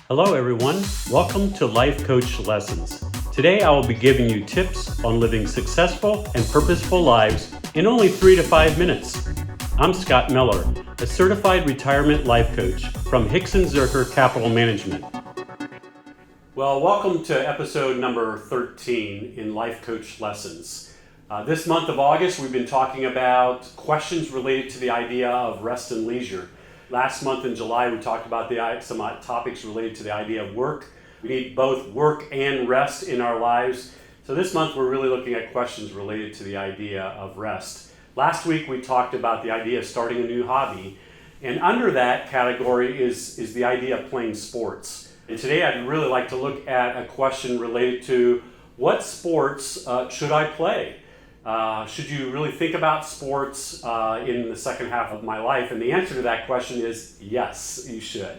Hello everyone, welcome to Life Coach Lessons. Today I will be giving you tips on living successful and purposeful lives in only 3 to 5 minutes. I'm Scott Miller, a certified retirement life coach from Hixon Zuercher Capital Management. Well, welcome to episode number 13 in Life Coach Lessons. This month of August we've been talking about questions related to the idea of rest and leisure. Last month in July, we talked about some topics related to the idea of work. We need both work and rest in our lives. So this month, we're really looking at questions related to the idea of rest. Last week, we talked about the idea of starting a new hobby. And under that category is the idea of playing sports. And today, I'd really like to look at a question related to what sports should I play? Should you really think about sports in the second half of my life? And the answer to that question is yes, you should.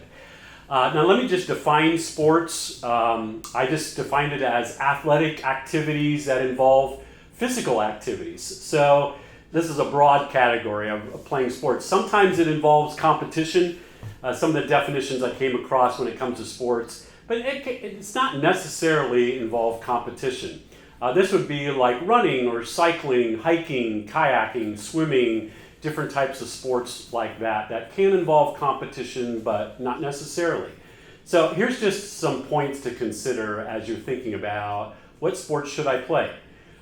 Now let me just define sports. I just defined it as athletic activities that involve physical activities. So this is a broad category of playing sports. Sometimes it involves competition. Some of the definitions I came across when it comes to sports, but it's not necessarily involve competition. This would be like running or cycling, hiking, kayaking, swimming, different types of sports like that can involve competition, but not necessarily. So here's just some points to consider as you're thinking about what sports should I play.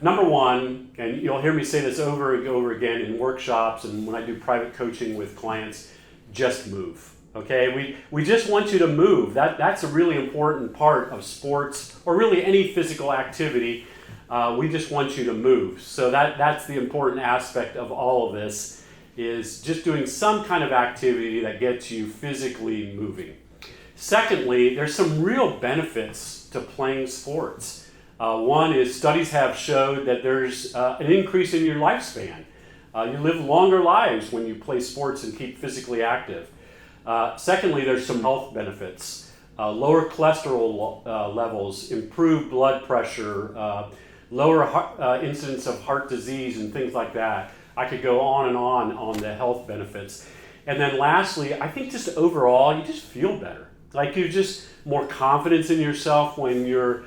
Number one, and you'll hear me say this over and over again in workshops and when I do private coaching with clients, just move. Okay, we just want you to move. That's a really important part of sports or really any physical activity. We just want you to move. So that's the important aspect of all of this, is just doing some kind of activity that gets you physically moving. Secondly, there's some real benefits to playing sports. One is studies have showed that there's an increase in your lifespan. You live longer lives when you play sports and keep physically active. Secondly, there's some health benefits. Lower cholesterol levels, improved blood pressure, lower incidence of heart disease and things like that. I could go on and on the health benefits. And then lastly, I think just overall, you just feel better. Like you're just more confidence in yourself when you're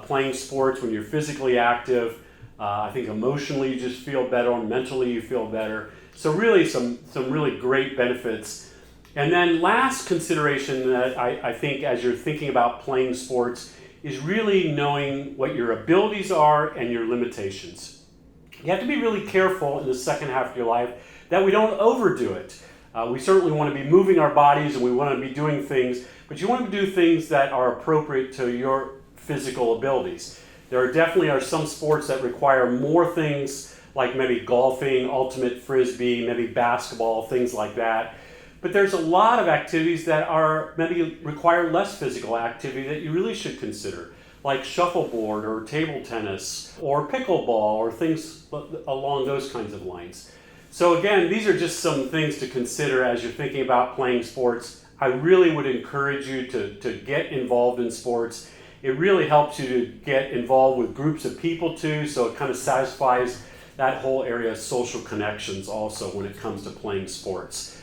playing sports, when you're physically active. I think emotionally you just feel better, and mentally you feel better. So really some really great benefits. And then last consideration that I think as you're thinking about playing sports is really knowing what your abilities are and your limitations. You have to be really careful in the second half of your life that we don't overdo it. We certainly want to be moving our bodies and we want to be doing things, but you want to do things that are appropriate to your physical abilities. There definitely are some sports that require more things like maybe golfing, ultimate frisbee, maybe basketball, things like that. But there's a lot of activities that are maybe require less physical activity that you really should consider, like shuffleboard or table tennis or pickleball or things along those kinds of lines. So again, these are just some things to consider as you're thinking about playing sports. I really would encourage you to get involved in sports. It really helps you to get involved with groups of people too, so it kind of satisfies that whole area of social connections also when it comes to playing sports.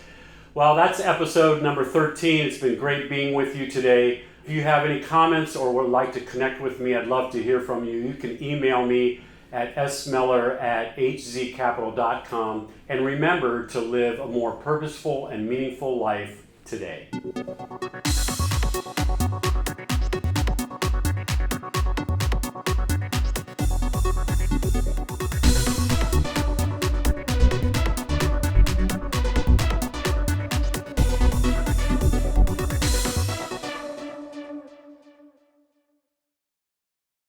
Well, that's episode number 13. It's been great being with you today. If you have any comments or would like to connect with me, I'd love to hear from you. You can email me at smiller@hzcapital.com. And remember to live a more purposeful and meaningful life today.